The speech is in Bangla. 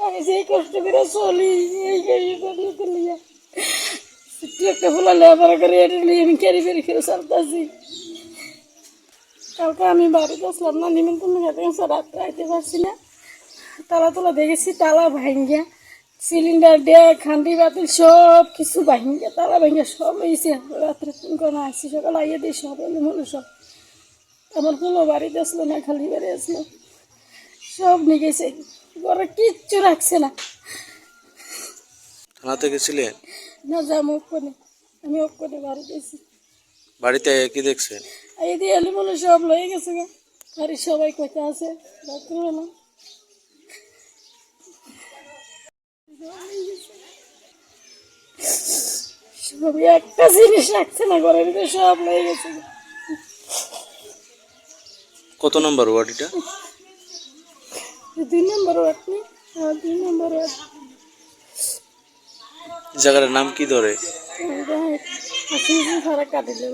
আমি যেই কষ্ট করে চলি এই নিতে লিয়া একটা ফুলা লেবার করে এটা নিয়ে আমি ক্যারি ফেরি খেয়ে চলতেছি। কালকে আমি বাড়িতে আসলাম না, নিমন্ত্রণ খেতে গেছে, রাত্রে আইতে পারছি না। তালা তোলা দেখেছি, তালা ভাঙ্গিয়া সিলিন্ডার দেয়া খান্ডি বাতিল সব কিছু ভাঙ্গিয়া তালা ভাঙ্গিয়া সব হয়েছে। রাত্রে ফোন করে আসছি, সকাল আইয়া দিই সব এলো হলো সব। আমার কোনো বাড়িতে আসলো না, খালি বাড়ি আসলো, সব নিয়ে গেছে, ঘরে কিচ্ছু রাখছে না। থানাতে গেছিলেন? না যাবো ওখানে, আমি ওখানে বাড়িতে এসেছি। বাড়িতে কি দেখছেন? এই দিয়ে এলি মনে সব লয়ে গেছে গা, বাড়ির সবাই কোথায় আছে রাত্রিবেলা সবই একটা জিনিস রাখছে না ঘরের ভিতরে, সব লয়ে গেছে। কত নম্বর ওয়ার্ড এটা? 2 নম্বর ওয়ার্ড নি, 2 নম্বর ওয়ার্ড। জায়গাটার নাম কি ধরে? আসি সারা কাটিলে